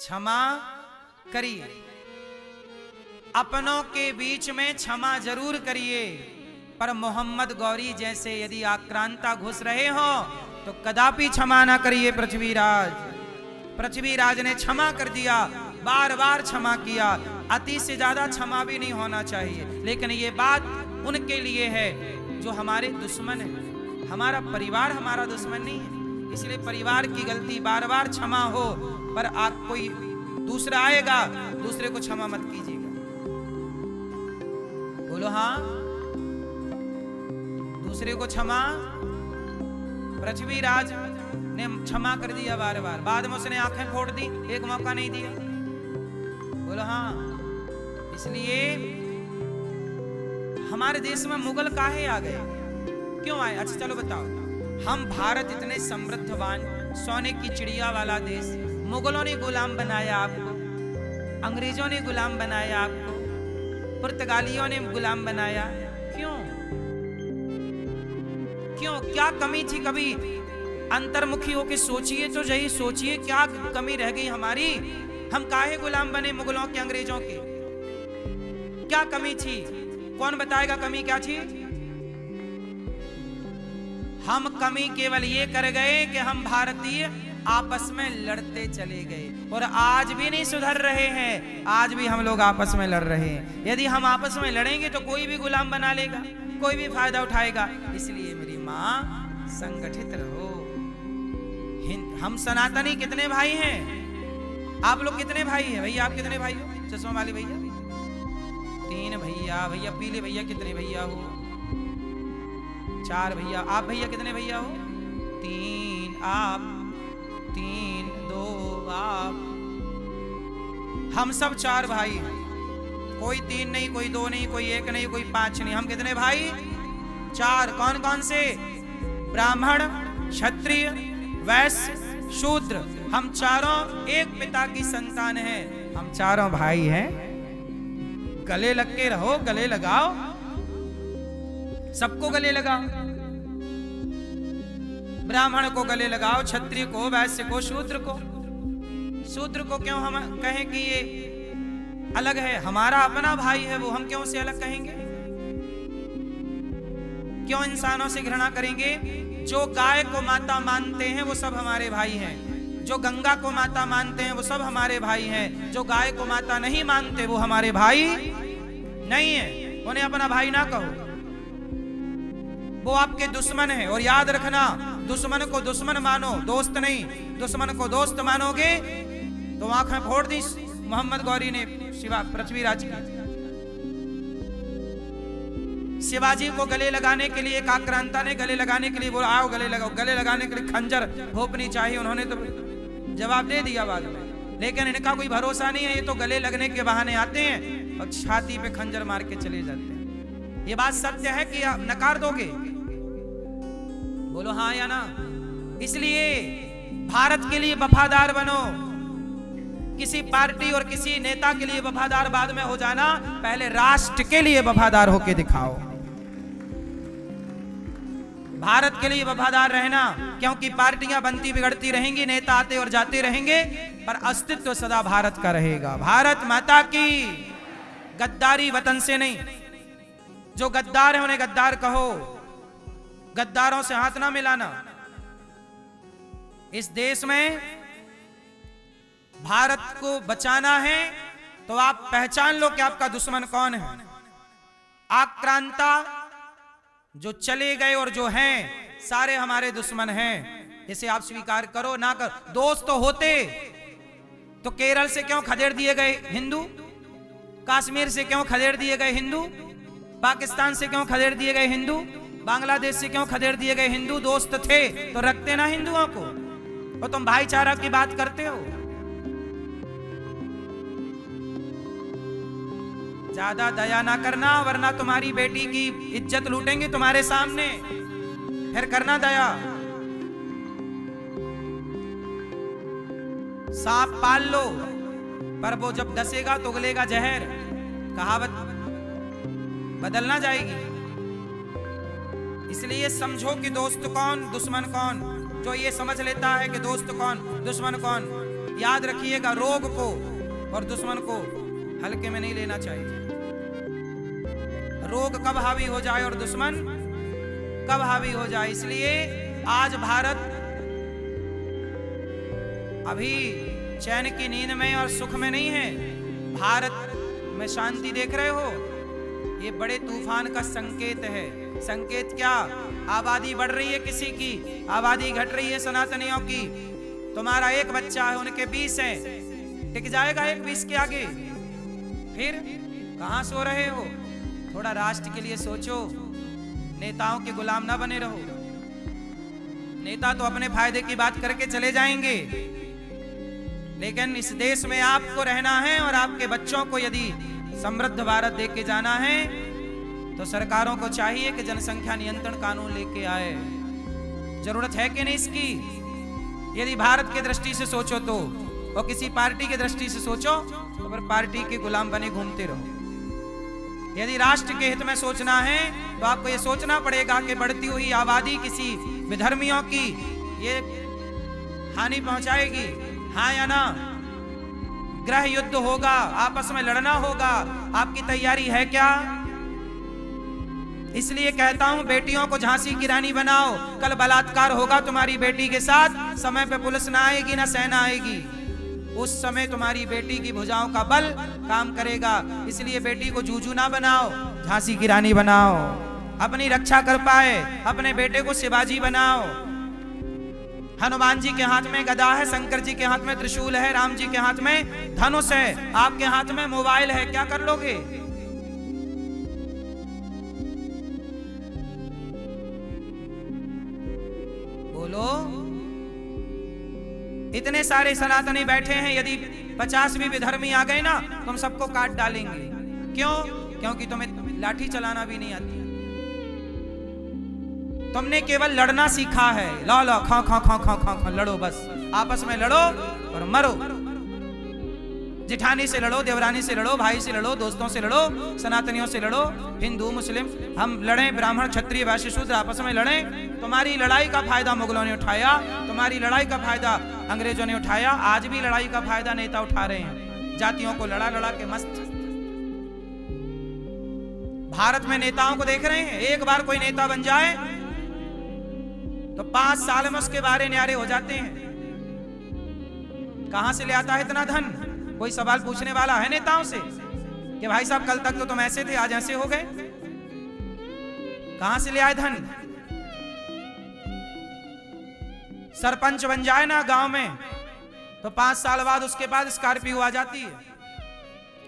क्षमा करिए, अपनों के बीच में क्षमा जरूर करिए, पर मोहम्मद गौरी जैसे यदि आक्रांता घुस रहे हो तो कदापि क्षमा ना करिए। पृथ्वीराज ने क्षमा कर दिया, बार बार क्षमा किया, अति से ज्यादा क्षमा भी नहीं होना चाहिए। लेकिन ये बात उनके लिए है जो हमारे दुश्मन है। हमारा परिवार हमारा दुश्मन नहीं है, इसलिए परिवार की गलती बार बार क्षमा हो, पर आप कोई दूसरा आएगा, दूसरे को क्षमा मत कीजिएगा। बोलो हाँ, दूसरे को क्षमा। पृथ्वीराज ने क्षमा कर दिया बार बार, बाद में उसने आंखें फोड़ दी, एक मौका नहीं दिया। बोलो हाँ। इसलिए हमारे देश में मुगल काहे आ गए, क्यों आए? अच्छा चलो बताओ। हम भारत इतने समृद्धवान, सोने की चिड़िया वाला देश, मुगलों ने गुलाम बनाया आपको, अंग्रेजों ने गुलाम बनाया आपको, पुर्तगालियों ने गुलाम बनाया। क्यों? क्या कमी थी? कभी अंतर्मुखी होकर सोचिए तो यही सोचिए, क्या कमी रह गई हमारी? हम काहे गुलाम बने मुगलों के, अंग्रेजों के? क्या कमी थी? कौन बताएगा कमी क्या थी? हम कमी केवल ये कर गए कि हम भारतीय आपस में लड़ते चले गए, और आज भी नहीं सुधर रहे हैं। आज भी हम लोग आपस में लड़ रहे हैं। यदि हम आपस में लड़ेंगे तो कोई भी गुलाम बना लेगा, कोई भी फायदा उठाएगा। इसलिए मेरी माँ, संगठित रहो। हम सनातनी कितने भाई हैं? आप लोग कितने भाई हैं भैया? आप कितने भाई हो? चश्मा वाले भैया 3 भैया। भैया पीले भैया कितने भैया हो? 4 भैया। आप भैया कितने भैया हो? 3 आप, 3 2 आप। हम सब 4 भाई हैं। कोई 3 नहीं, कोई 2 नहीं, कोई 1 नहीं, कोई 5 नहीं। हम कितने भाई? 4। कौन कौन से? ब्राह्मण, क्षत्रिय, वैश्य, शूद्र। हम चारों एक पिता की संतान हैं। हम चारों भाई हैं। गले लग के रहो, गले लगाओ, सबको गले लगाओ। ब्राह्मण को गले लगाओ, क्षत्रिय को, वैश्य को, शूद्र को। शूद्र को क्यों हम कहें कि ये अलग है? हमारा अपना भाई है वो, हम क्यों उसे अलग कहेंगे? क्यों इंसानों से घृणा करेंगे? जो गाय को माता मानते हैं वो सब हमारे भाई हैं। जो गंगा को माता मानते हैं वो सब हमारे भाई हैं। जो गाय को माता नहीं मानते वो हमारे भाई नहीं है। उन्हें अपना भाई ना कहो, वो आपके दुश्मन है। और याद रखना, दुश्मन को दुश्मन मानो, दोस्त नहीं। दुश्मन को दोस्त मानोगे तो आंखें फोड़ दी मोहम्मद गौरी ने पृथ्वीराज की। शिवाजी को गले लगाने के लिए एक आक्रांता ने गले लगाने के लिए बोला, आओ गले लगाओ। गले लगाने के लिए खंजर भोपनी चाहिए, उन्होंने तो जवाब दे दिया बाद में। लेकिन इनका कोई भरोसा नहीं है, ये तो गले लगने के बहाने आते हैं और छाती पे खंजर मार के चले जाते हैं। ये बात सत्य है कि आप नकार दोगे? बोलो हाँ या ना। इसलिए भारत के लिए वफादार बनो। किसी पार्टी और किसी नेता के लिए वफादार बाद में हो जाना, पहले राष्ट्र के लिए वफादार होके दिखाओ। भारत के लिए वफादार रहना, क्योंकि पार्टियां बनती बिगड़ती रहेंगी, नेता आते और जाते रहेंगे, पर अस्तित्व सदा भारत का रहेगा। भारत माता की। गद्दारी वतन से नहीं। जो गद्दार है उन्हें गद्दार कहो, गद्दारों से हाथ ना मिलाना। इस देश में भारत को बचाना है तो आप पहचान लो कि आपका दुश्मन कौन है। आक्रांता जो चले गए और जो हैं सारे हमारे दुश्मन हैं। इसे आप स्वीकार करो ना करो। दोस्त तो होते तो केरल से क्यों खदेड़ दिए गए हिंदू? कश्मीर से क्यों खदेड़ दिए गए हिंदू? पाकिस्तान से क्यों खदेड़ दिए गए हिंदू? बांग्लादेश से क्यों खदेड़ दिए गए हिंदू? दोस्त थे तो रखते ना हिंदुओं को। और तुम भाईचारा की बात करते हो। ज्यादा दया ना करना, वरना तुम्हारी बेटी की इज्जत लूटेंगे तुम्हारे सामने। फिर करना दया। सांप पाल लो, पर वो जब डसेगा तो उगलेगा जहर। कहावत बदलना जाएगी। इसलिए समझो कि दोस्त कौन, दुश्मन कौन। जो ये समझ लेता है कि दोस्त कौन, दुश्मन कौन, याद रखिएगा, रोग को और दुश्मन को हल्के में नहीं लेना चाहिए। रोग कब हावी हो जाए और दुश्मन कब हावी हो जाए। इसलिए आज भारत अभी चैन की नींद में और सुख में नहीं है। भारत में शांति देख रहे हो, ये बड़े तूफान का संकेत है। संकेत क्या? आबादी बढ़ रही है, किसी की आबादी घट रही है, सनातनियों की। तुम्हारा एक बच्चा है, उनके 20 हैं, टिक जाएगा एक 20 के आगे? फिर कहां सो रहे हो? थोड़ा राष्ट्र के लिए सोचो, नेताओं के गुलाम ना बने रहो। नेता तो अपने फायदे की बात करके चले जाएंगे, लेकिन इस देश में आपको रहना है और आपके बच्चों को यदि समृद्ध भारत दे के जाना है तो सरकारों को चाहिए कि जनसंख्या नियंत्रण कानून लेके आए। जरूरत है कि नहीं इसकी? यदि भारत की दृष्टि से सोचो तो, और किसी पार्टी की दृष्टि से सोचो तो फिर पार्टी के गुलाम बने घूमते रहो। यदि राष्ट्र के हित में सोचना है तो आपको यह सोचना पड़ेगा कि बढ़ती हुई आबादी किसी विधर्मियों की ये हानि पहुंचाएगी, हाँ या ना? गृह युद्ध होगा, आपस में लड़ना होगा, आपकी तैयारी है क्या? इसलिए कहता हूं, बेटियों को झांसी की रानी बनाओ। कल बलात्कार होगा तुम्हारी बेटी के साथ, समय पे पुलिस ना आएगी ना सेना आएगी, उस समय तुम्हारी बेटी की भुजाओं का बल काम करेगा। इसलिए बेटी को जूजू ना बनाओ, झांसी की रानी बनाओ। अपनी रक्षा कर पाए, अपने बेटे को शिवाजी बनाओ। हनुमान जी के हाथ में गदा है, शंकर जी के हाथ में त्रिशूल है, राम जी के हाथ में धनुष है, आपके हाथ में मोबाइल है, क्या कर लोगे? बोलो। इतने सारे सनातनी बैठे हैं, यदि 50 भी विधर्मी आ गए ना, तुम सबको काट डालेंगे। क्यों? क्योंकि तुम्हें लाठी चलाना भी नहीं आती, तुमने केवल लड़ना सीखा है। लो लो, खा खा खा खा खा खा, लड़ो, बस आपस में लड़ो और मरो। जिठानी से लड़ो, देवरानी से लड़ो, भाई से लड़ो, दोस्तों से लड़ो, सनातनियों से लड़ो, हिंदू मुस्लिम हम लड़ें, ब्राह्मण क्षत्रिय वैश्य शूद्र आपस में लड़ें। तुम्हारी लड़ाई का फायदा मुगलों ने उठाया, तुम्हारी लड़ाई का फायदा अंग्रेजों ने उठाया, आज भी लड़ाई का फायदा नेता उठा रहे हैं। जातियों को लड़ा लड़ा के मस्त। भारत में नेताओं को देख रहे हैं, एक बार कोई नेता बन जाए तो 5 साल में उसके बारे न्यारे हो जाते हैं। कहां से ले आता है इतना धन? कोई सवाल पूछने वाला है नेताओं से कि भाई साहब कल तक तो तुम ऐसे थे, आज ऐसे हो गए? कहां से ले आए धन? सरपंच बन जाए ना गांव में तो 5 साल बाद उसके बाद स्कॉर्पियो आ जाती है।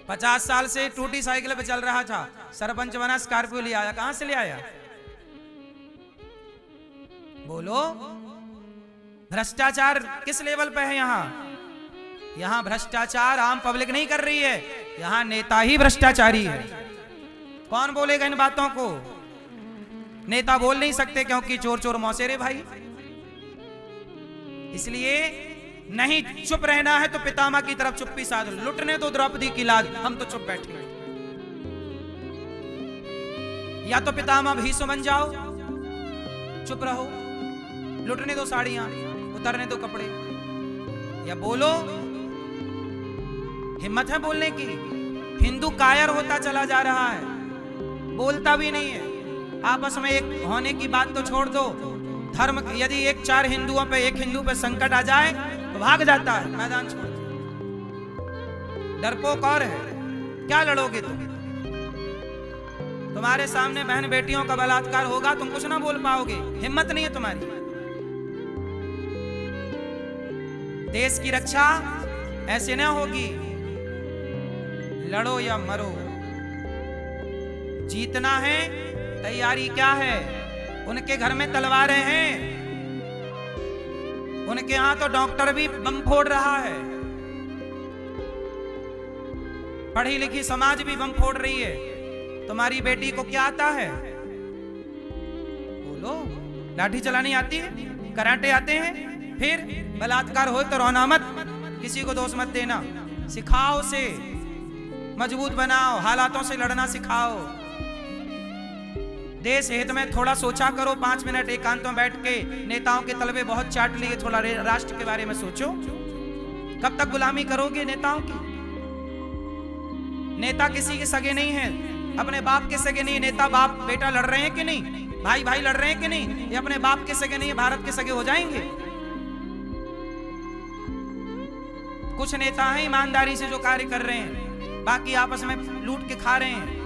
50 साल से टूटी साइकिल पे चल रहा था, सरपंच बना, स्कॉर्पियो ले आया। कहां से ले आया? बोलो। भ्रष्टाचार किस लेवल पे है यहां? यहां भ्रष्टाचार आम पब्लिक नहीं कर रही है, यहां नेता ही भ्रष्टाचारी है। कौन बोलेगा इन बातों को? नेता बोल नहीं सकते क्योंकि चोर चोर मौसेरे भाई। इसलिए नहीं चुप रहना है तो पितामह की तरफ चुप्पी साध लो। लुटने दो द्रौपदी की लाज, हम तो चुप बैठे। या तो पितामह भीष्म बन जाओ, चुप रहो, लुटने दो साड़ियां, उतरने दो कपड़े, या बोलो। हिम्मत है बोलने की? हिंदू कायर होता चला जा रहा है, बोलता भी नहीं है। आपस में एक होने की बात तो छोड़ दो। धर्म यदि 1-4 हिंदुओं पे, एक हिंदू पे संकट आ जाए तो भाग जाता है, मैदान छोड़। डरपोक और है, क्या लड़ोगे तुम? तुम्हारे सामने बहन बेटियों का बलात्कार होगा, तुम कुछ ना बोल पाओगे, हिम्मत नहीं है तुम्हारी। देश की रक्षा ऐसे ना होगी। लड़ो या मरो, जीतना है। तैयारी क्या है? उनके घर में तलवारें हैं, उनके यहां तो डॉक्टर भी बम फोड़ रहा है, पढ़ी लिखी समाज भी बम फोड़ रही है। तुम्हारी बेटी को क्या आता है? बोलो। लाठी चलानी आती है? कराटे आते हैं? फिर बलात्कार हो तो रोना मत, किसी को दोष मत देना, सिखाओ उसे, मजबूत बनाओ, हालातों से लड़ना सिखाओ। देश हित में थोड़ा सोचा करो। 5 मिनट एकांत में बैठ के नेताओं के तलबे बहुत चाट लिए, थोड़ा राष्ट्र के बारे में सोचो। कब तक गुलामी करोगे नेताओं की? नेता किसी के सगे नहीं है, अपने बाप के सगे नहीं। नेता बाप बेटा लड़ रहे हैं कि नहीं, भाई भाई लड़ रहे हैं कि नहीं? ये अपने बाप के सगे नहीं, भारत के सगे हो जाएंगे? कुछ नेता हैं ईमानदारी से जो कार्य कर रहे हैं, बाकी आपस में लूट के खा रहे हैं।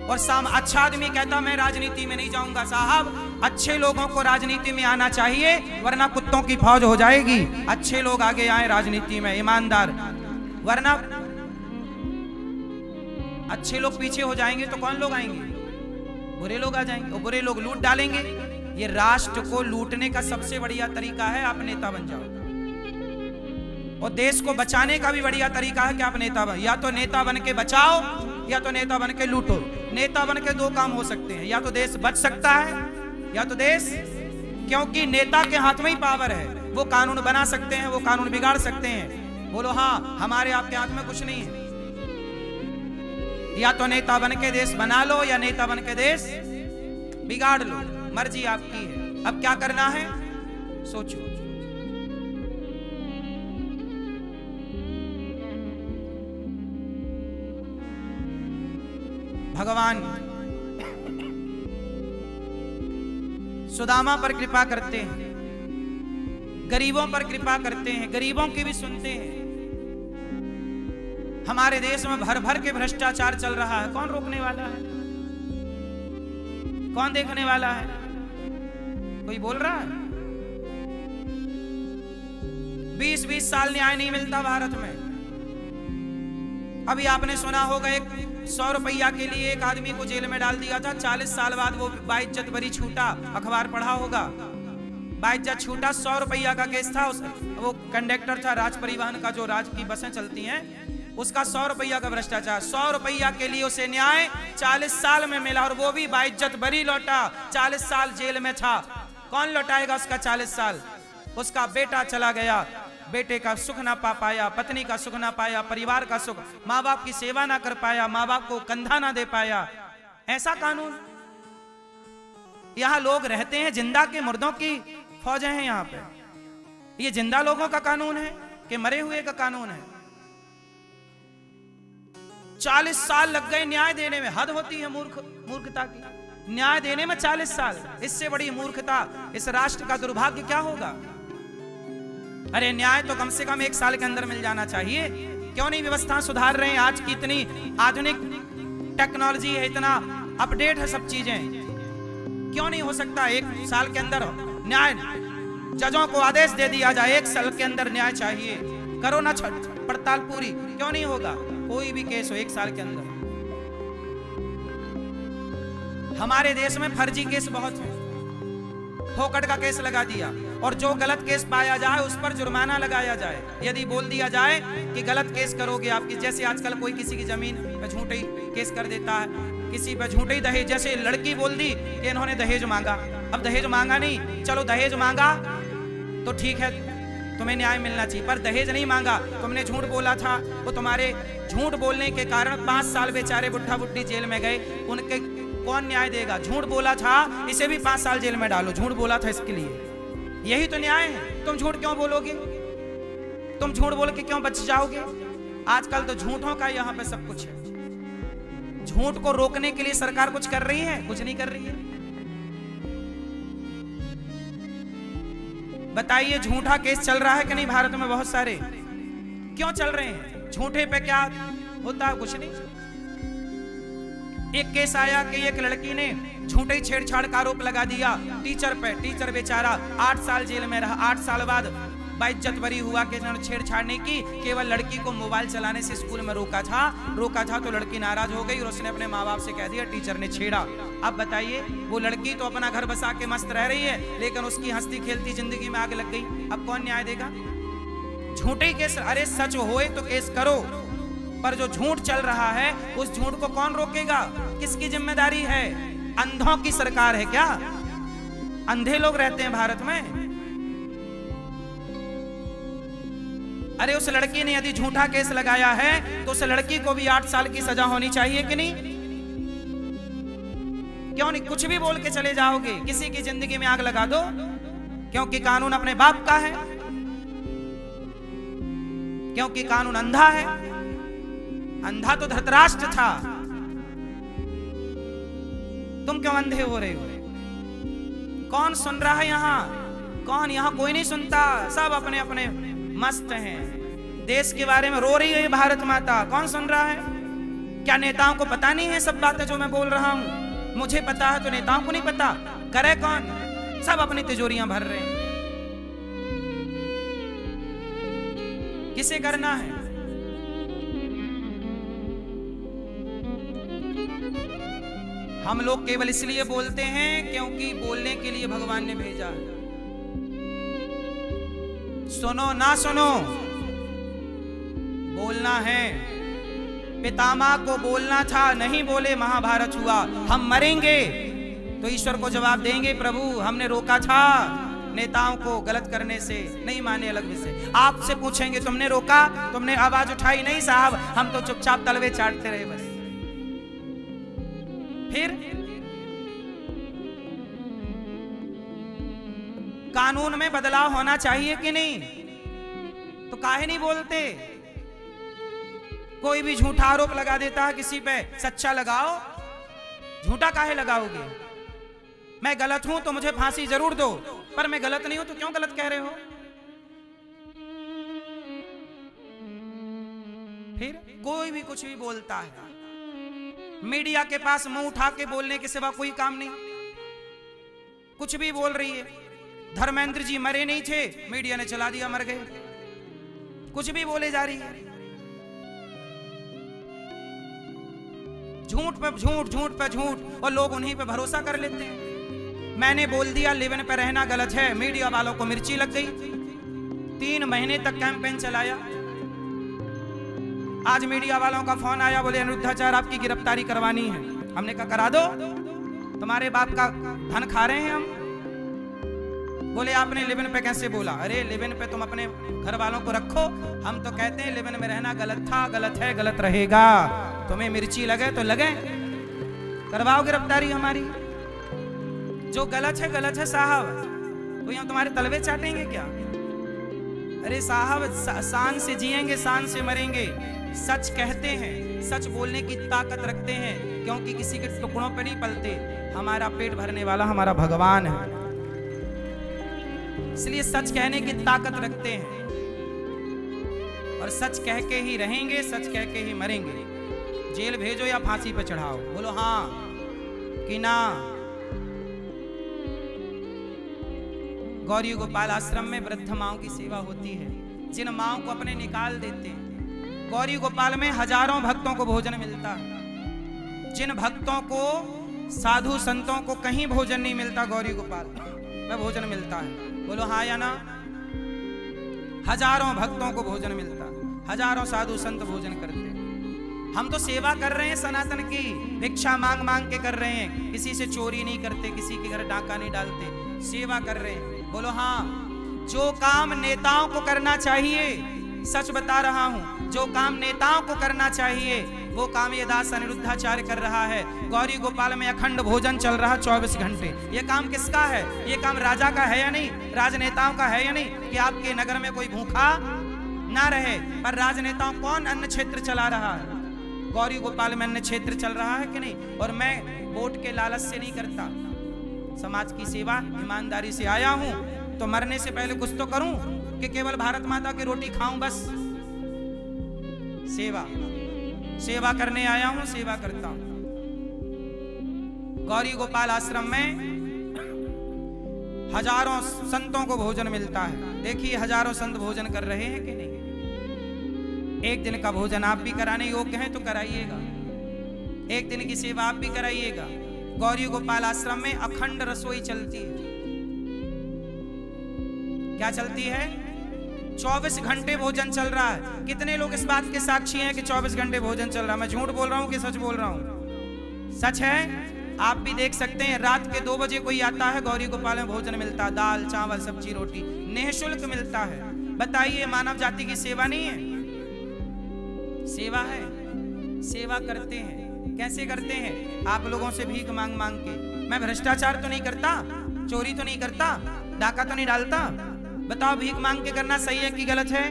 और अच्छा आदमी कहता मैं राजनीति में नहीं जाऊंगा। साहब, अच्छे लोगों को राजनीति में आना चाहिए, वरना कुत्तों की फौज हो जाएगी। अच्छे लोग आगे आए राजनीति में, ईमानदार, वरना अच्छे लोग पीछे हो जाएंगे तो कौन लोग आएंगे? बुरे लोग आ जाएंगे और बुरे लोग लूट डालेंगे। ये राष्ट्र को लूटने का सबसे बढ़िया तरीका है आप नेता बन जाओ, और देश को बचाने का भी बढ़िया तरीका है कि आप नेता बन। या तो नेता बन के बचाओ या तो नेता बन के लूटो। नेता बन के दो काम हो सकते हैं, या तो देश बच सकता है या तो देश, क्योंकि नेता के हाथ में ही पावर है। वो कानून बना सकते हैं, वो कानून बिगाड़ सकते हैं। बोलो हाँ, हमारे आपके हाथ में कुछ नहीं है। या तो नेता बन के देश बना लो या नेता बन के देश बिगाड़ लो, मर्जी आपकी है। अब क्या करना है सोचो। भगवान सुदामा पर कृपा करते हैं, गरीबों पर कृपा करते हैं, गरीबों की भी सुनते हैं। हमारे देश में भर भर के भ्रष्टाचार चल रहा है, कौन रोकने वाला है? कौन देखने वाला है? कोई बोल रहा है? 20-20 साल न्याय नहीं मिलता भारत में। अभी आपने सुना होगा, एक 100 रुपया के लिए एक आदमी को जेल में डाल दिया था। 40 साल बाद वो बाइज्जत बरी छूटा, अखबार पढ़ा होगा। बाइज्जत छूटा, 100 रुपया का केस था। वो कंडक्टर था राज परिवहन का, जो राज की बसें चलती हैं, उसका 100 रुपया का भ्रष्टाचार। 100 रुपया के लिए उसे न्याय 40 साल में मिला, और वो भी बाइज्जत बरी लौटा। 40 साल जेल में था। कौन लौटाएगा उसका 40 साल? उसका बेटा चला गया, बेटे का सुख ना पा पाया, पत्नी का सुख ना पाया, परिवार का सुख, माँ बाप की सेवा ना कर पाया, माँ बाप को कंधा ना दे पाया। ऐसा कानून यहाँ लोग रहते हैं, जिंदा के मुर्दों की फौजें हैं यहाँ पे। ये जिंदा लोगों का कानून है कि मरे हुए का कानून है? 40 साल लग गए न्याय देने में। हद होती है मूर्खता की। न्याय देने में 40 साल, इससे बड़ी मूर्खता इस राष्ट्र का दुर्भाग्य क्या होगा? अरे न्याय तो कम से कम 1 साल के अंदर मिल जाना चाहिए। क्यों नहीं व्यवस्था सुधार रहे हैं? आज की इतनी आधुनिक टेक्नोलॉजी है, इतना अपडेट है सब चीजें, क्यों नहीं हो सकता 1 साल के अंदर न्याय? जजों को आदेश दे दिया जाए 1 साल के अंदर न्याय चाहिए, करो ना पड़ताल पूरी, क्यों नहीं होगा? कोई भी केस हो 1 साल के अंदर। हमारे देश में फर्जी केस बहुत है, फोकट का केस लगा दिया, और जो गलत केस पाया जाए उस पर जुर्माना लगाया जाए। यदि बोल दिया जाए कि गलत केस करोगे आपकी, जैसे आजकल कोई किसी की जमीन पे झूठे केस कर देता है, किसी पे झूठे दहेज, जैसे लड़की बोल दी कि इन्होंने दहेज मांगा। अब दहेज मांगा नहीं, चलो दहेज मांगा तो ठीक है, तुम्हें न्याय मिलना चाहिए, पर दहेज नहीं मांगा, तुमने झूठ बोला था, वो तुम्हारे झूठ बोलने के कारण 5 साल बेचारे बुढ़ा बुढ़ी जेल में गए, उनके कौन न्याय देगा? झूठ बोला था, इसे भी 5 साल जेल में डालो, झूठ बोला था इसके लिए। यही तो न्याय है। तुम झूठ क्यों बोलोगे? तुम झूठ बोल के क्यों बच जाओगे? आजकल तो झूठों का यहाँ पे सब कुछ है। झूठ को रोकने के लिए सरकार कुछ कर रही है? कुछ नहीं कर रही है। बताइए, झूठा केस चल रहा है कि नहीं भारत में? बहुत सारे। क्यों चल रहे हैं? झूठे पे क्या होता है? कुछ नहीं। एक केस आया कि एक लड़की ने झूठे छेड़छाड़ का आरोप लगा दिया टीचर पे। टीचर बेचारा 8 साल जेल में रहा। 8 साल बाद बाइज्जत बरी हुआ कि उन्होंने छेड़छाड़ नहीं की, केवल लड़की को मोबाइल चलाने से स्कूल में रोका था तो लड़की नाराज हो गई और उसने अपने माँ बाप से कह दिया टीचर ने छेड़ा। अब बताइए, वो लड़की तो अपना घर बसा के मस्त रह रही है, लेकिन उसकी हंसती खेलती जिंदगी में आग लग गई। अब कौन न्याय देगा? झूठे केस। अरे सच होए तो केस करो, पर जो झूठ चल रहा है उस झूठ को कौन रोकेगा? किसकी जिम्मेदारी है? अंधों की सरकार है क्या? अंधे लोग रहते हैं भारत में। अरे उस लड़की ने यदि झूठा केस लगाया है तो उस लड़की को भी 8 साल की सजा होनी चाहिए कि नहीं? क्यों नहीं? कुछ भी बोल के चले जाओगे, किसी की जिंदगी में आग लगा दो, क्योंकि कानून अपने बाप का है। क्योंकि कानून अंधा है। अंधा तो धृतराष्ट्र था, तुम क्यों अंधे हो रहे हो? कौन सुन रहा है यहाँ? कौन? यहाँ कोई नहीं सुनता, सब अपने अपने मस्त हैं। देश के बारे में रो रही है भारत माता, कौन सुन रहा है? क्या नेताओं को पता नहीं है सब बातें जो मैं बोल रहा हूं? मुझे पता है तो नेताओं को नहीं पता? करे कौन? सब अपनी तिजोरियां भर रहे हैं। किसे करना है? हम लोग केवल इसलिए बोलते हैं क्योंकि बोलने के लिए भगवान ने भेजा है। सुनो ना सुनो, बोलना है। पितामह को बोलना था, नहीं बोले, महाभारत हुआ। हम मरेंगे तो ईश्वर को जवाब देंगे, प्रभु हमने रोका था नेताओं को गलत करने से, नहीं माने अलग विषय। आपसे पूछेंगे तुमने रोका, तुमने आवाज उठाई? नहीं साहब, हम तो चुपचाप तलवे चाटते रहे बस। फिर कानून में बदलाव होना चाहिए कि नहीं? तो काहे नहीं बोलते? कोई भी झूठा आरोप लगा देता है किसी पे, सच्चा लगाओ। झूठा काहे लगाओगे? मैं गलत हूं तो मुझे फांसी जरूर दो, पर मैं गलत नहीं हूं तो क्यों गलत कह रहे हो? फिर कोई भी कुछ भी बोलता है। मीडिया के पास मुंह उठा के बोलने के सिवा कोई काम नहीं, कुछ भी बोल रही है। धर्मेंद्र जी मरे नहीं थे, मीडिया ने चला दिया मर गए, कुछ भी बोले जा रही है। झूठ पे झूठ, झूठ पे झूठ, और लोग उन्हीं पे भरोसा कर लेते हैं। मैंने बोल दिया लिव-इन पे रहना गलत है, मीडिया वालों को मिर्ची लग गई। 3 महीने तक कैंपेन चलाया। आज मीडिया वालों का फोन आया, बोले अनिरुद्धाचार्य आपकी गिरफ्तारी करवानी है। हमने कहा करा दो, तुम्हारे बाप का धन खा रहे हैं हम। बोले आपने लिव-इन पे कैसे बोला? अरे लिव-इन पे तुम अपने घर वालों को रखो, हम तो कहते हैं लिव-इन में रहना गलत था, गलत है, गलत रहेगा। तुम्हें मिर्ची लगे तो लगे, करवाओ गिरफ्तारी हमारी। जो गलत है साहब, कोई हम तुम्हारे तलवे चाटेंगे क्या? अरे साहब, शान से जिएंगे, शान से मरेंगे। सच कहते हैं, सच बोलने की ताकत रखते हैं, क्योंकि किसी के टुकड़ों पे नहीं पलते। हमारा पेट भरने वाला हमारा भगवान है, इसलिए सच कहने की ताकत रखते हैं। और सच कह के ही रहेंगे, सच कह के ही मरेंगे। जेल भेजो या फांसी पे चढ़ाओ, बोलो हाँ कि ना। गौरी गोपाल आश्रम में वृद्ध माओं की सेवा होती है, जिन माओं को अपने निकाल देते हैं। गौरी गोपाल में हजारों भक्तों को भोजन मिलता है। जिन भक्तों को, साधु संतों को कहीं भोजन नहीं मिलता, गौरी गोपाल में भोजन मिलता है। बोलो हाँ या ना। हजारों भक्तों को भोजन मिलता है, हजारों साधु संत भोजन करते हैं। हम तो सेवा कर रहे हैं सनातन की, भिक्षा मांग मांग के कर रहे हैं। किसी से चोरी नहीं करते, किसी के घर डाका नहीं डालते, सेवा कर रहे हैं। बोलो हाँ। जो काम नेताओं को करना चाहिए, सच बता रहा हूं, जो काम नेताओं को करना चाहिए वो काम ये दास अनिरुद्धाचार्य कर रहा है। गौरी गोपाल में अखंड भोजन चल रहा 24 घंटे। ये काम किसका है? ये काम राजा का है या नहीं? राजनेताओं का है या नहीं? कि आपके नगर में कोई भूखा ना रहे। पर राजनेताओं कौन अन्न क्षेत्र चला रहा है? गौरी गोपाल में अन्न क्षेत्र चल रहा है कि नहीं? और मैं वोट के लालच से नहीं करता, समाज की सेवा ईमानदारी से आया हूं, तो मरने से पहले कुछ तो करूं कि केवल भारत माता की रोटी खाऊं बस। सेवा करने आया हूं, सेवा करता हूं। गौरी गोपाल आश्रम में हजारों संतों को भोजन मिलता है। देखिए हजारों संत भोजन कर रहे हैं कि नहीं? एक दिन का भोजन आप भी कराने योग्य हैं तो कराइएगा, एक दिन की सेवा आप भी कराइएगा। गौरी गोपाल आश्रम में अखंड रसोई चलती है। क्या चलती है? 24 घंटे भोजन चल रहा है। कितने लोग इस बात के साक्षी हैं कि 24 घंटे भोजन चल रहा है? मैं झूठ बोल रहा हूं कि सच बोल रहा हूं? सच है। आप भी देख सकते हैं, रात के 2 बजे कोई आता है, गौरी गोपाल में भोजन मिलता है, दाल चावल सब्जी रोटी निःशुल्क मिलता है। बताइए मानव जाति की सेवा नहीं है? सेवा है, सेवा करते हैं। कैसे करते हैं? आप लोगों से भीख मांग मांग के। मैं भ्रष्टाचार तो नहीं करता, चोरी तो नहीं करता, डाका तो नहीं डालता। बताओ भीख मांग के करना सही है कि गलत है?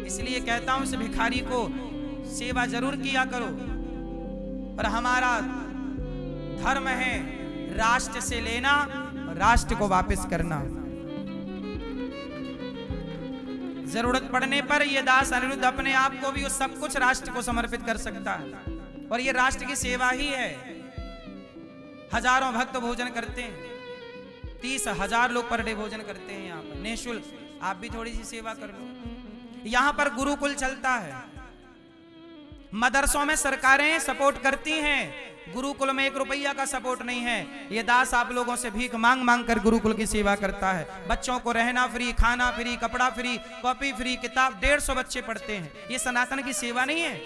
इसलिए कहता हूं इस भिखारी को सेवा जरूर किया करो। पर हमारा धर्म है राष्ट्र से लेना और राष्ट्र को वापस करना। जरूरत पड़ने पर ये दास अनिरुद्ध अपने आप को भी उस सब कुछ राष्ट्र को समर्पित कर सकता है और ये राष्ट्र की सेवा ही है। हजारों भक्त भोजन करते हैं, 30,000 लोग पर डे भोजन करते हैं यहाँ पर निःशुल्क। आप भी थोड़ी सी सेवा कर लो। यहाँ पर गुरुकुल चलता है, मदरसों में सरकारें सपोर्ट करती हैं, गुरुकुल में 1 रुपया का सपोर्ट नहीं है। ये दास आप लोगों से भीख मांग मांग कर गुरुकुल की सेवा करता है। बच्चों को रहना फ्री, खाना फ्री, कपड़ा फ्री, कॉपी फ्री, किताब 150 बच्चे पढ़ते हैं। ये सनातन की सेवा नहीं है।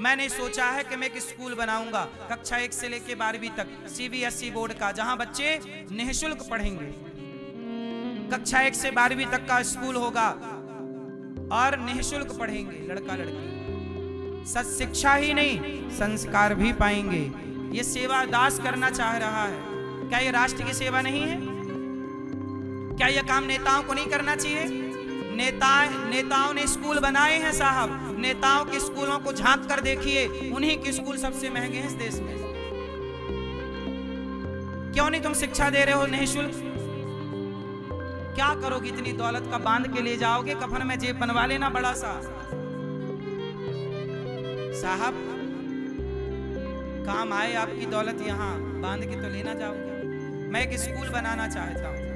मैंने सोचा है कि मैं एक स्कूल बनाऊंगा कक्षा 1 से लेकर 12वीं तक, CBSE बोर्ड का, जहां बच्चे निःशुल्क पढ़ेंगे। कक्षा 1 से 12वीं तक का स्कूल होगा और निःशुल्क पढ़ेंगे लड़का लड़की। सच शिक्षा ही नहीं संस्कार भी पाएंगे। ये सेवा दास करना चाह रहा है। क्या ये राष्ट्र की सेवा नहीं है? क्या ये काम नेताओं को नहीं करना चाहिए? नेताओं ने स्कूल बनाए हैं साहब। नेताओं के स्कूलों को झांक कर देखिए, उन्हीं के स्कूल सबसे महंगे हैं इस देश में। क्यों नहीं तुम शिक्षा दे रहे हो निःशुल्क? क्या करोगे? इतनी दौलत का बांध के ले जाओगे, कफन में जेब बनवा लेना बड़ा सा। साहब काम आए आपकी दौलत, यहां बांध के तो लेना जाओगे। मैं एक स्कूल बनाना चाहता हूं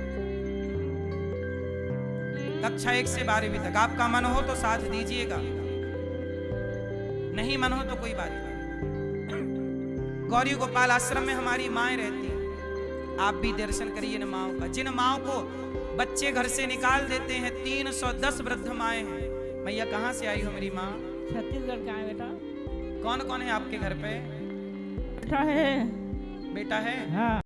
कक्षा 1 से 12वीं तक। आपका मन हो तो साथ दीजिएगा, नहीं मन हो तो कोई बात नहीं। गौरी गोपाल आश्रम में हमारी माएं रहती हैं, आप भी दर्शन करिए इन माओं का। जिन माओं को बच्चे घर से निकाल देते हैं, 310 वृद्ध माएं हैं। भैया कहाँ से आई हो मेरी माँ? छत्तीसगढ़ का है बेटा। कौन कौन है आपके घर पे? बेटा है। बेटा है? हाँ।